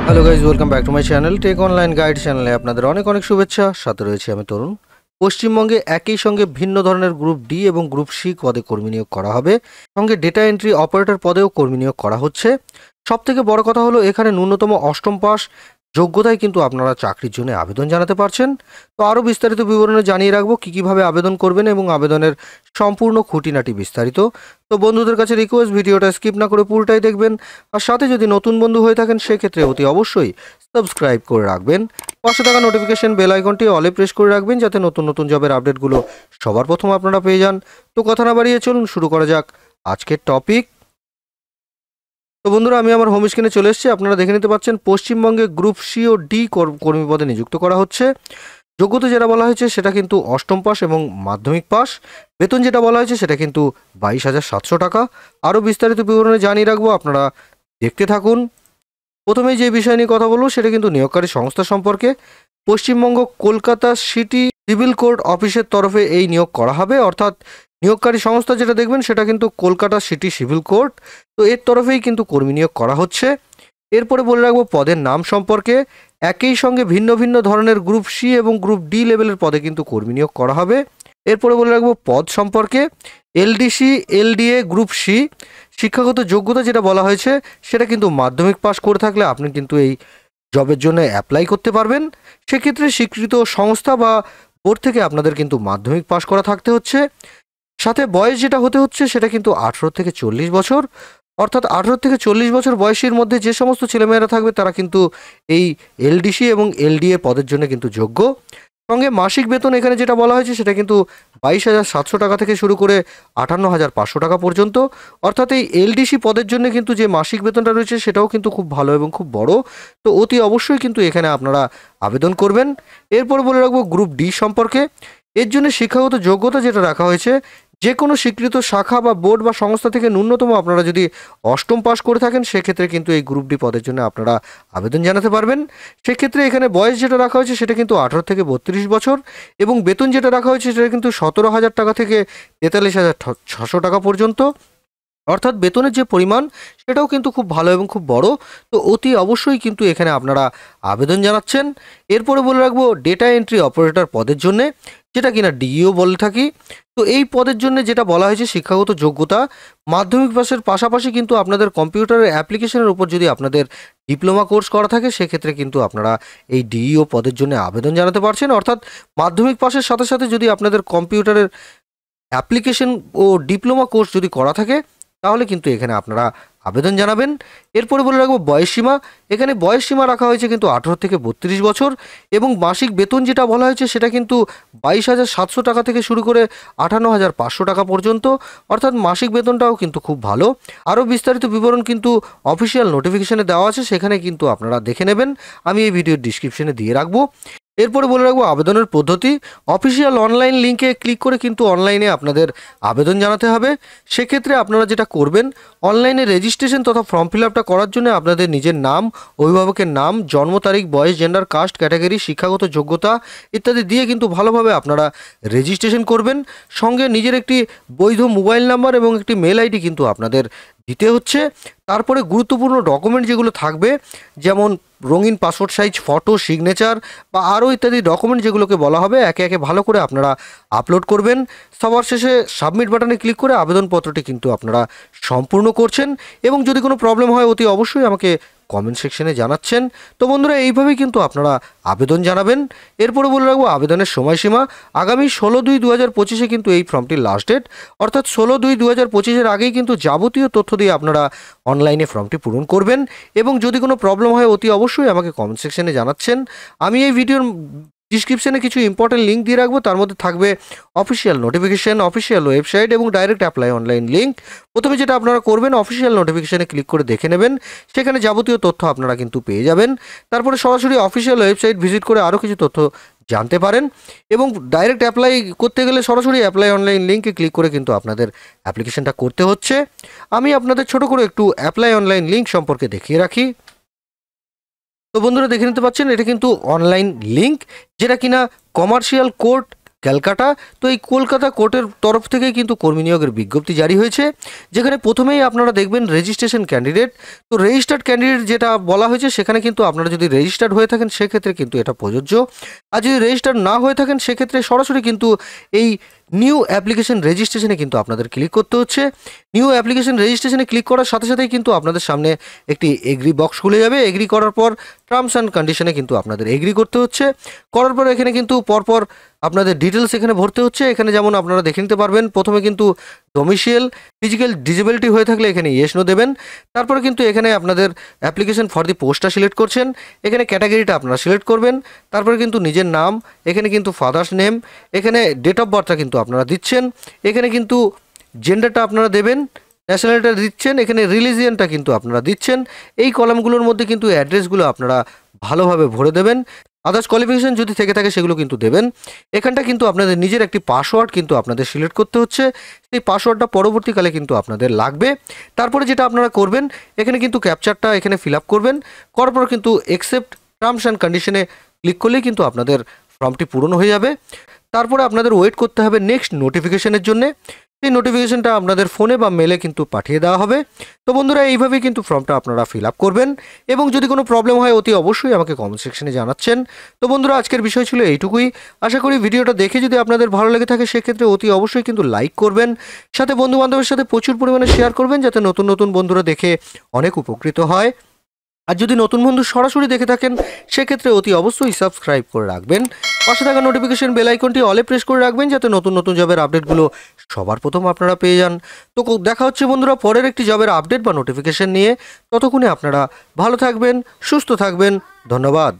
Hello guys, welcome back to my channel tech online guide চ্যানেলে আপনাদের অনেক অনেক শুভেচ্ছা। সাথে রয়েছে আমি তরুণ। পশ্চিমবঙ্গে একই সঙ্গে ভিন্ন ধরনের গ্রুপ ডি এবং গ্রুপ সি পদে কর্মী নিয়োগ করা হবে, সঙ্গে ডেটা এন্ট্রি অপারেটর পদেও কর্মী নিয়োগ করা হচ্ছে। সবথেকে বড় কথা হলো এখানে ন্যূনতম অষ্টম পাস যোগ্যতায় কিন্তু আপনারা চাকরির জন্য আবেদন জানাতে পারছেন। তো আরও বিস্তারিত বিবরণে জানিয়ে রাখবো কীভাবে আবেদন করবেন এবং আবেদনের সম্পূর্ণ খুঁটিনাটি বিস্তারিত। তো বন্ধুদের কাছে রিকোয়েস্ট, ভিডিওটা স্কিপ না করে পুরোটাই দেখবেন। আর সাথে যদি নতুন বন্ধু হয়ে থাকেন সেক্ষেত্রে অতি অবশ্যই সাবস্ক্রাইব করে রাখবেন। পাশে থাকা নোটিফিকেশন বেল আইকনটি অলে প্রেস করে রাখবেন যাতে নতুন নতুন জবের আপডেটগুলো সবার প্রথম আপনারা পেয়ে যান। তো কথা না বাড়িয়ে চলুন শুরু করা যাক আজকের টপিক। তো বন্ধুরা, আমি আমার হোম স্ক্রিনে চলে এসেছি। আপনারা দেখে নিতে পাচ্ছেন পশ্চিমবঙ্গে গ্রুপ সি ও ডি কর্মী পদে নিযুক্ত করা হচ্ছে। যোগ্যতা যেটা বলা হয়েছে সেটা কিন্তু অষ্টম পাস এবং মাধ্যমিক পাস। বেতন যেটা বলা হয়েছে সেটা কিন্তু 22,700 টাকা। আরও বিস্তারিত বিবরণে জানিয়ে রাখবো, আপনারা দেখতে থাকুন। প্রথমেই যে বিষয় নিয়ে কথা বলবো সেটা কিন্তু নিয়োগকারী সংস্থা সম্পর্কে। Paschimbanga Kolkata city civil court অফিসের তরফে এই নিয়োগ করা হবে, অর্থাৎ নিয়োগকারী সংস্থা যেটা দেখবেন সেটা কিন্তু কলকাতা সিটি সিভিল কোর্ট। তো এর তরফেই কিন্তু কর্মী নিয়োগ করা হচ্ছে। এরপরে বলে রাখবো পদের নাম সম্পর্কে। একই সঙ্গে ভিন্ন ভিন্ন ধরনের গ্রুপ সি এবং গ্রুপ ডি লেভেলের পদে কিন্তু কর্মী নিয়োগ করা হবে। এরপরে বলে রাখবো পদ সম্পর্কে। LDC LDA group C. শিক্ষাগত যোগ্যতা যেটা বলা হয়েছে সেটা কিন্তু মাধ্যমিক পাস করে থাকলে আপনি কিন্তু এই জবের জন্য অ্যাপ্লাই করতে পারবেন। সেক্ষেত্রে স্বীকৃত সংস্থা বা বোর্ড থেকে আপনাদের কিন্তু মাধ্যমিক পাস করা থাকতে হচ্ছে। সাথে বয়স যেটা হতে হচ্ছে সেটা কিন্তু 18 থেকে 40 বছর, অর্থাৎ 18 থেকে 40 বছর বয়সের মধ্যে যে সমস্ত ছেলেমেয়েরা থাকবে তারা কিন্তু এই এলডিসি এবং এলডিএ পদের জন্য কিন্তু যোগ্য। সঙ্গে মাসিক বেতন এখানে যেটা বলা হয়েছে সেটা কিন্তু 22,700 টাকা থেকে শুরু করে 58,500 টাকা পর্যন্ত। অর্থাৎ এই এলডিসি পদের জন্য কিন্তু যে মাসিক বেতনটা রয়েছে সেটাও কিন্তু খুব ভালো এবং খুব বড়। তো অতি অবশ্যই কিন্তু এখানে আপনারা আবেদন করবেন। এরপর বলে রাখবো গ্রুপ ডি সম্পর্কে। এর জন্য শিক্ষাগত যোগ্যতা যেটা রাখা হয়েছে, যে কোনো স্বীকৃত শাখা বা বোর্ড বা সংস্থা থেকে ন্যূনতম আপনারা যদি অষ্টম পাস করে থাকেন সেক্ষেত্রে কিন্তু এই গ্রুপ ডি পদের জন্য আপনারা আবেদন জানাতে পারবেন। সেক্ষেত্রে এখানে বয়স যেটা রাখা হয়েছে সেটা কিন্তু 18 থেকে 32 বছর এবং বেতন যেটা রাখা হয়েছে সেটা কিন্তু 17,000 টাকা থেকে 43,600 টাকা পর্যন্ত। অর্থাৎ বেতনের যে পরিমাণ সেটাও কিন্তু খুব ভালো এবং খুব বড়। তো অতি অবশ্যই কিন্তু এখানে আপনারা আবেদন জানাচ্ছেন। এরপরে বলে রাখবো ডেটা এন্ট্রি অপারেটর পদের জন্যে, যেটা কিনা ডিইও বলে থাকি। তো এই পদের জন্য যেটা বলা হয়েছে শিক্ষাগত যোগ্যতা মাধ্যমিক পাসের পাশাপাশি কিন্তু আপনাদের কম্পিউটারের অ্যাপ্লিকেশনের উপর যদি আপনাদের ডিপ্লোমা কোর্স করা থাকে সেক্ষেত্রে কিন্তু আপনারা এই ডিইও পদের জন্য আবেদন জানাতে পারছেন। অর্থাৎ মাধ্যমিক পাসের সাথে সাথে যদি আপনাদের কম্পিউটারের অ্যাপ্লিকেশন ও ডিপ্লোমা কোর্স যদি করা থাকে তাহলে কিন্তু এখানে আপনারা আবেদন জানাবেন। এরপরে বলে রাখবো বয়সসীমা। এখানে বয়সসীমা রাখা হয়েছে কিন্তু 18 থেকে 32 বছর এবং মাসিক বেতন যেটা বলা হয়েছে সেটা কিন্তু 22,700 টাকা থেকে শুরু করে 58,500 টাকা পর্যন্ত। অর্থাৎ মাসিক বেতনটাও কিন্তু খুব ভালো। আরও বিস্তারিত বিবরণ কিন্তু অফিসিয়াল নোটিফিকেশনে দেওয়া আছে, সেখানে কিন্তু আপনারা দেখে নেবেন। আমি এই ভিডিওর ডিসক্রিপশনে দিয়ে রাখবো। এরপরে বলে রাখবো আবেদনের পদ্ধতি। অফিসিয়াল অনলাইন লিঙ্কে ক্লিক করে কিন্তু অনলাইনে আপনাদের আবেদন জানাতে হবে। সেক্ষেত্রে আপনারা যেটা করবেন, অনলাইনে রেজিস্ট্রেশন তথা ফর্ম ফিল আপটা করার জন্য আপনাদের নিজের নাম, অভিভাবকের নাম, জন্ম তারিখ, বয়স, জেন্ডার, কাস্ট, ক্যাটাগরি, শিক্ষাগত যোগ্যতা ইত্যাদি দিয়ে কিন্তু ভালোভাবে আপনারা রেজিস্ট্রেশন করবেন। সঙ্গে নিজের একটি বৈধ মোবাইল নাম্বার এবং একটি মেল আইডি কিন্তু আপনাদের দিতে হচ্ছে। তারপরে গুরুত্বপূর্ণ ডকুমেন্ট যেগুলো থাকবে, যেমন রঙিন পাসপোর্ট সাইজ ফটো, সিগনেচার বা আরও ইত্যাদি ডকুমেন্ট যেগুলোকে বলা হবে একে একে ভালো করে আপনারা আপলোড করবেন। সবার শেষে সাবমিট বাটনে ক্লিক করে আবেদনপত্রটি কিন্তু আপনারা সম্পূর্ণ করছেন। এবং যদি কোনো প্রবলেম হয় অতি অবশ্যই আমাকে কমেন্ট সেকশনে জানাচ্ছেন। তো বন্ধুরা, এইভাবেই কিন্তু আপনারা আবেদন জানাবেন। এরপরে বলে রাখবো আবেদনের সময়সীমা। আগামী 16/2/2025 কিন্তু এই ফর্মটির লাস্ট ডেট, অর্থাৎ 16/2/2025 আগেই কিন্তু যাবতীয় তথ্য দিয়ে আপনারা অনলাইনে ফর্মটি পূরণ করবেন। এবং যদি কোনো প্রবলেম হয় অতি অবশ্যই আমাকে কমেন্ট সেকশনে জানাচ্ছেন। আমি এই ভিডিওর ডিসক্রিপশনে কিছু ইম্পর্টেন্ট লিঙ্ক দিয়ে রাখবো, তার মধ্যে থাকবে অফিসিয়াল নোটিফিকেশন, অফিসিয়াল ওয়েবসাইট এবং ডাইরেক্ট অ্যাপ্লাই অনলাইন লিঙ্ক। প্রথমে যেটা আপনারা করবেন, অফিসিয়াল নোটিফিকেশনে ক্লিক করে দেখে নেবেন, সেখানে যাবতীয় তথ্য আপনারা কিন্তু পেয়ে যাবেন। তারপরে সরাসরি অফিসিয়াল ওয়েবসাইট ভিজিট করে আরও কিছু তথ্য জানতে পারেন। এবং ডাইরেক্ট অ্যাপ্লাই করতে গেলে সরাসরি অ্যাপ্লাই অনলাইন লিঙ্কে ক্লিক করে কিন্তু আপনাদের অ্যাপ্লিকেশনটা করতে হচ্ছে। আমি আপনাদের ছোট করে একটু অ্যাপ্লাই অনলাইন লিঙ্ক সম্পর্কে দেখিয়ে রাখি। তো বন্ধুরা, দেখে নিতে পাচ্ছেন এটা কিন্তু অনলাইন লিঙ্ক, যেটা কিনা কমার্শিয়াল কোর্ট ক্যালকাটা। তো এই কলকাতা কোর্টের তরফ থেকে কিন্তু কর্মী নিয়োগের বিজ্ঞপ্তি জারি হয়েছে, যেখানে প্রথমেই আপনারা দেখবেন রেজিস্ট্রেশন ক্যান্ডিডেট। তো রেজিস্টার্ড ক্যান্ডিডেট যেটা বলা হয়েছে, সেখানে কিন্তু আপনারা যদি রেজিস্টার্ড হয়ে থাকেন সেক্ষেত্রে কিন্তু এটা প্রযোজ্য। আর যদি রেজিস্টার্ড না হয়ে থাকেন সেক্ষেত্রে সরাসরি কিন্তু এই নিউ অ্যাপ্লিকেশন রেজিস্ট্রেশনে কিন্তু আপনাদের ক্লিক করতে হচ্ছে। নিউ অ্যাপ্লিকেশন রেজিস্ট্রেশনে ক্লিক করার সাথে সাথেই কিন্তু আপনাদের সামনে একটি এগ্রি বক্স খুলে যাবে। এগ্রি করার পর টার্মস অ্যান্ড কন্ডিশনে কিন্তু আপনাদের এগ্রি করতে হচ্ছে। করার পর এখানে কিন্তু পরপর আপনাদের ডিটেলস এখানে ভরতে হচ্ছে। এখানে যেমন আপনারা দেখে নিতে পারবেন, প্রথমে কিন্তু ডোমিসিয়াল, ফিজিক্যাল ডিসেবিলিটি হয়ে থাকলে এখানে ইয়েস নো দেবেন। তারপরে কিন্তু এখানে আপনাদের অ্যাপ্লিকেশন ফর দি পোস্টটা সিলেক্ট করছেন, এখানে ক্যাটাগরিটা আপনারা সিলেক্ট করবেন। তারপরে কিন্তু নিজের নাম, এখানে কিন্তু ফাদার্স নেম, এখানে ডেট অফ বার্থটা কিন্তু আপনারা দিচ্ছেন, এখানে কিন্তু জেন্ডারটা আপনারা দেবেন, ন্যাশনালিটিটা দিচ্ছেন, এখানে রিলিজিয়নটা কিন্তু আপনারা দিচ্ছেন। এই কলামগুলোর মধ্যে কিন্তু অ্যাড্রেসগুলো আপনারা ভালোভাবে ভরে দেবেন। আদার্স কোয়ালিফিকেশন যদি থেকে থাকে সেগুলো কিন্তু দেবেন। এখানটা কিন্তু আপনাদের নিজের একটি পাসওয়ার্ড কিন্তু আপনাদের সিলেক্ট করতে হচ্ছে। সেই পাসওয়ার্ডটা পরবর্তীকালে কিন্তু আপনাদের লাগবে। তারপরে যেটা আপনারা করবেন, এখানে কিন্তু ক্যাপচারটা এখানে ফিল আপ করবেন। করার পর কিন্তু অ্যাকসেপ্ট টার্মস অ্যান্ড কন্ডিশনে ক্লিক করলেই কিন্তু আপনাদের ফর্মটি পূরণ হয়ে যাবে। তারপরে আপনাদের ওয়েট করতে হবে নেক্সট নোটিফিকেশনের জন্যে। সেই নোটিফিকেশনটা আপনাদের ফোনে বা মেলে কিন্তু পাঠিয়ে দেওয়া হবে। তো বন্ধুরা, এইভাবেই কিন্তু ফর্মটা আপনারা ফিল আপ করবেন, এবং যদি কোনো প্রবলেম হয় অতি অবশ্যই আমাকে কমেন্ট সেকশনে জানাচ্ছেন। তো বন্ধুরা, আজকের বিষয় ছিল এইটুকুই। আশা করি ভিডিওটা দেখে যদি আপনাদের ভালো লেগে থাকে সেক্ষেত্রে অতি অবশ্যই কিন্তু লাইক করবেন, সাথে বন্ধুবান্ধবের সাথে প্রচুর পরিমাণে শেয়ার করবেন, যাতে নতুন নতুন বন্ধুরা দেখে অনেক উপকৃত হয়। আর যদি নতুন বন্ধু সরাসরি দেখে থাকেন সেক্ষেত্রে অতি অবশ্যই সাবস্ক্রাইব করে রাখবেন। পাশে থাকা নোটিফিকেশন বেল আইকনটি অলে প্রেস করে রাখবেন, যাতে নতুন নতুন জবের আপডেটগুলো সবার প্রথম আপনারা পেয়ে যান। তো দেখা হচ্ছে বন্ধুরা পরের একটি জবের আপডেট বা নোটিফিকেশন নিয়ে। ততক্ষণে আপনারা ভালো থাকবেন, সুস্থ থাকবেন। ধন্যবাদ।